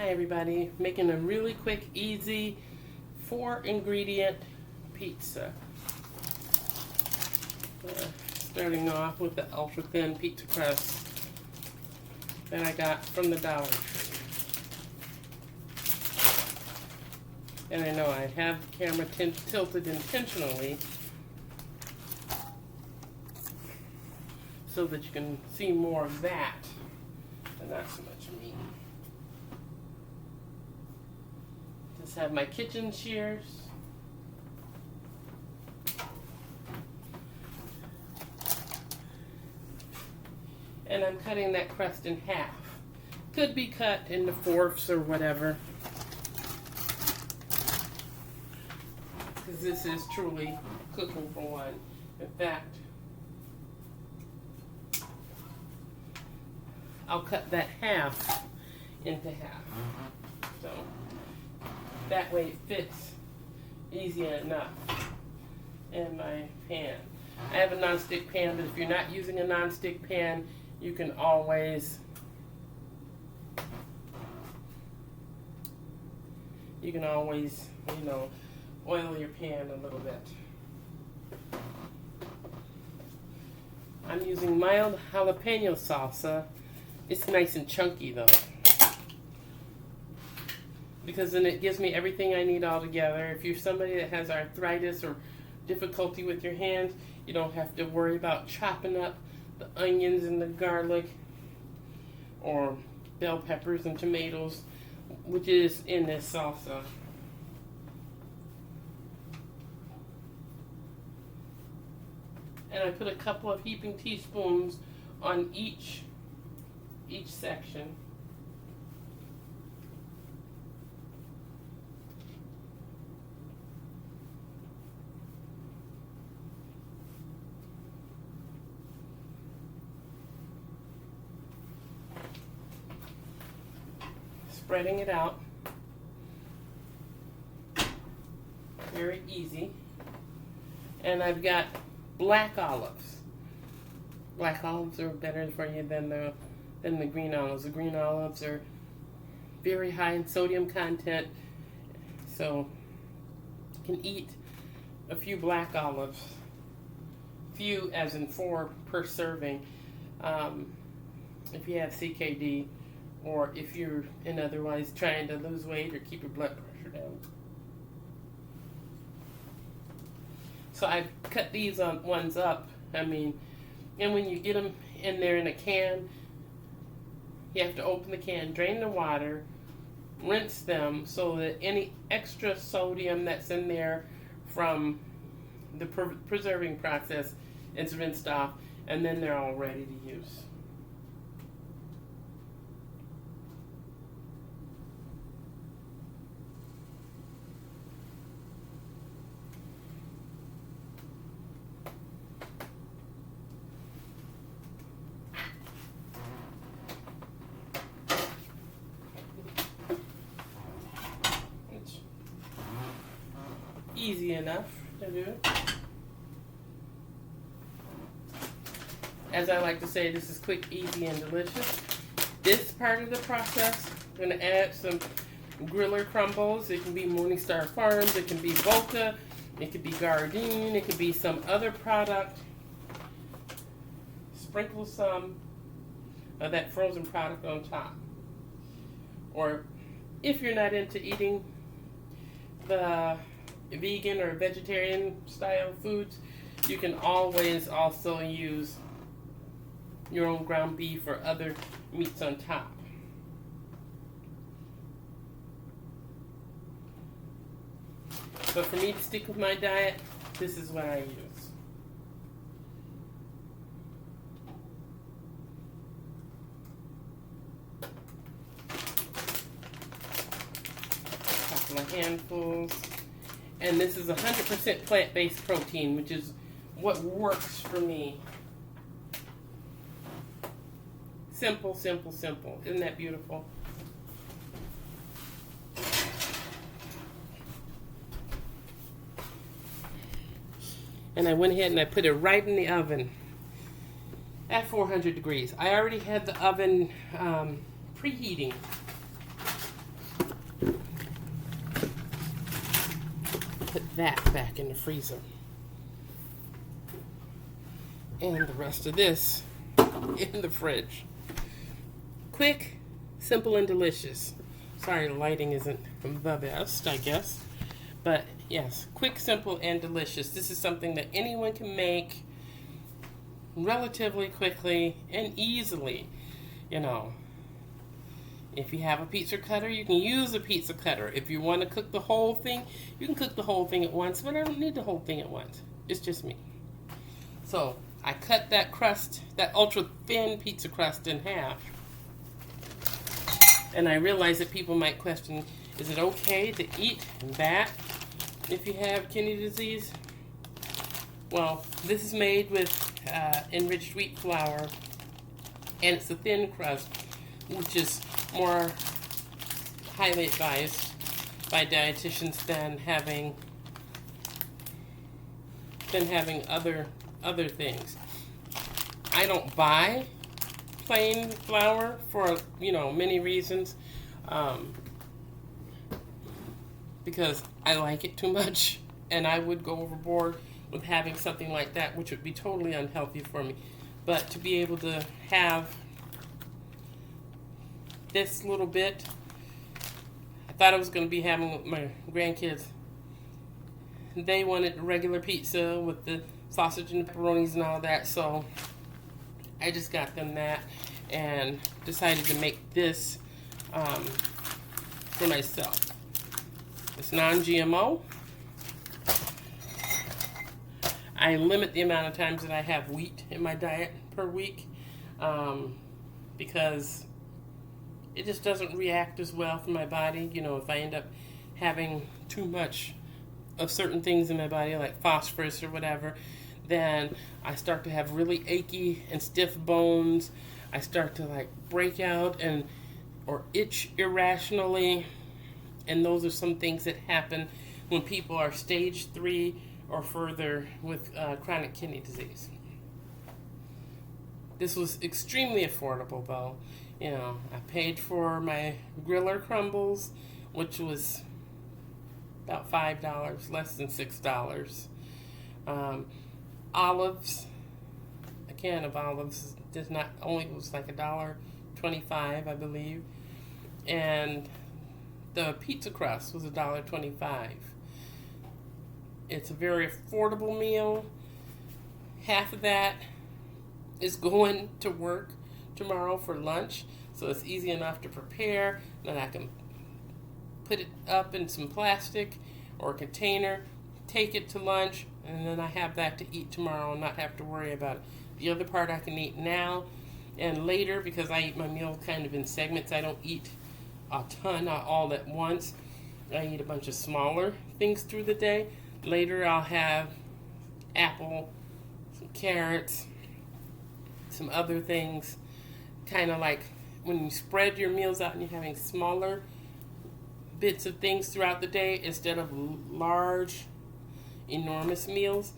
Hi everybody, making a really quick, easy 4-ingredient pizza. Starting off with the ultra thin pizza crust that I got from the Dollar Tree. And I know I have the camera tilted intentionally so that you can see more of that and not so much me. Just have my kitchen shears. And I'm cutting that crust in half. Could be cut into fourths or whatever. Because this is truly cooking for one. In fact, I'll cut that half into half. So that way it fits easy enough in my pan. I have a non-stick pan, but if you're not using a non-stick pan, you can always oil your pan a little bit. I'm using mild jalapeno salsa. It's nice and chunky though, because then it gives me everything I need all together. If you're somebody that has arthritis or difficulty with your hands, you don't have to worry about chopping up the onions and the garlic or bell peppers and tomatoes, which is in this salsa. And I put a couple of heaping teaspoons on each section. Spreading it out. Very easy. And I've got black olives. Black olives are better for you than the green olives. The green olives are very high in sodium content, so you can eat a few black olives. Few as in 4 per serving. If you have CKD, or if you're otherwise trying to lose weight or keep your blood pressure down. So I've cut these ones up. And when you get them in there in a can, you have to open the can, drain the water, rinse them so that any extra sodium that's in there from the preserving process is rinsed off, and then they're all ready to use. Easy enough to do. As I like to say, this is quick, easy, and delicious. This part of the process, I'm going to add some griller crumbles. It can be Morningstar Farms, it can be Volta, it could be Gardein, it could be some other product. Sprinkle some of that frozen product on top. Or if you're not into eating the vegan or vegetarian style foods, you can always also use your own ground beef or other meats on top. But for me to stick with my diet, this is what I use. A couple of handfuls. And this is 100% plant-based protein, which is what works for me. Simple, simple, simple. Isn't that beautiful? And I went ahead and I put it right in the oven at 400 degrees. I already had the oven preheating. that back in the freezer. And the rest of this in the fridge. Quick, simple, and delicious. Sorry, the lighting isn't the best, I guess. But yes, quick, simple, and delicious. This is something that anyone can make relatively quickly and easily. You know, if you have a pizza cutter, you can use a pizza cutter. If you want to cook the whole thing, you can cook the whole thing at once, but I don't need the whole thing at once. It's just me. So I cut that crust, that ultra thin pizza crust, in half. And I realize that people might question, is it okay to eat that if you have kidney disease? Well, this is made with enriched wheat flour, and it's a thin crust, which is more highly advised by dietitians than having other things. I don't buy plain flour for many reasons, because I like it too much, and I would go overboard with having something like that, which would be totally unhealthy for me. But to be able to have this little bit, I thought I was going to be having with my grandkids. They wanted regular pizza with the sausage and the pepperonis and all that, so I just got them that and decided to make this for myself. It's non-GMO. I limit the amount of times that I have wheat in my diet per week, because it just doesn't react as well for my body. If I end up having too much of certain things in my body, like phosphorus or whatever, then I start to have really achy and stiff bones. I start to break out or itch irrationally. And those are some things that happen when people are stage 3 or further with chronic kidney disease. This was extremely affordable, though. I paid for my griller crumbles, which was about $5, less than $6. Olives, a can of olives was like $1.25, I believe, and the pizza crust was $1.25. It's a very affordable meal. Half of that is going to work tomorrow for lunch, so it's easy enough to prepare. Then I can put it up in some plastic or a container, take it to lunch, and then I have that to eat tomorrow and not have to worry about it. The other part I can eat now and later, because I eat my meal kind of in segments. I don't eat a ton all at once. I eat a bunch of smaller things through the day. Later I'll have apple, some carrots, some other things, kind of like when you spread your meals out and you're having smaller bits of things throughout the day instead of large, enormous meals.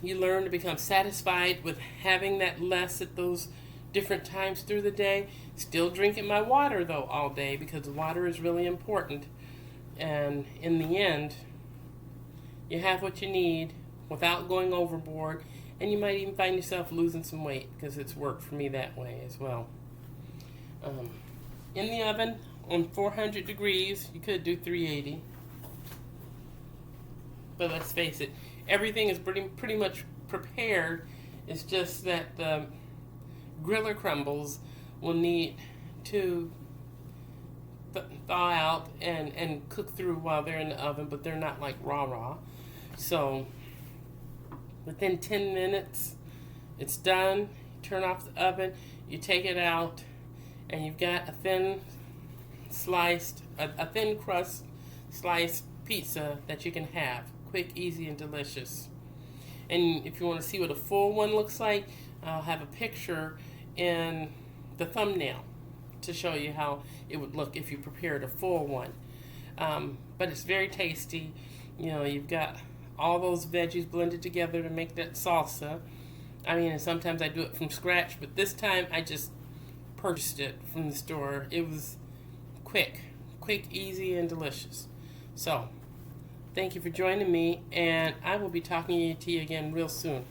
You learn to become satisfied with having that less at those different times through the day. Still drinking my water, though, all day, because water is really important. And in the end, you have what you need without going overboard, and you might even find yourself losing some weight, because it's worked for me that way as well. In the oven on 400 degrees, you could do 380. But let's face it, everything is pretty much prepared. It's just that the griller crumbles will need to thaw out and cook through while they're in the oven, but they're not like raw. So within 10 minutes, it's done. Turn off the oven, you take it out, and you've got a thin crust sliced pizza that you can have. Quick, easy, and delicious. And if you want to see what a full one looks like, I'll have a picture in the thumbnail to show you how it would look if you prepared a full one. But it's very tasty. You've got all those veggies blended together to make that salsa. And sometimes I do it from scratch, but this time I just purchased it from the store. It was quick, easy, and delicious. So Thank you for joining me, and I will be talking to you again real soon.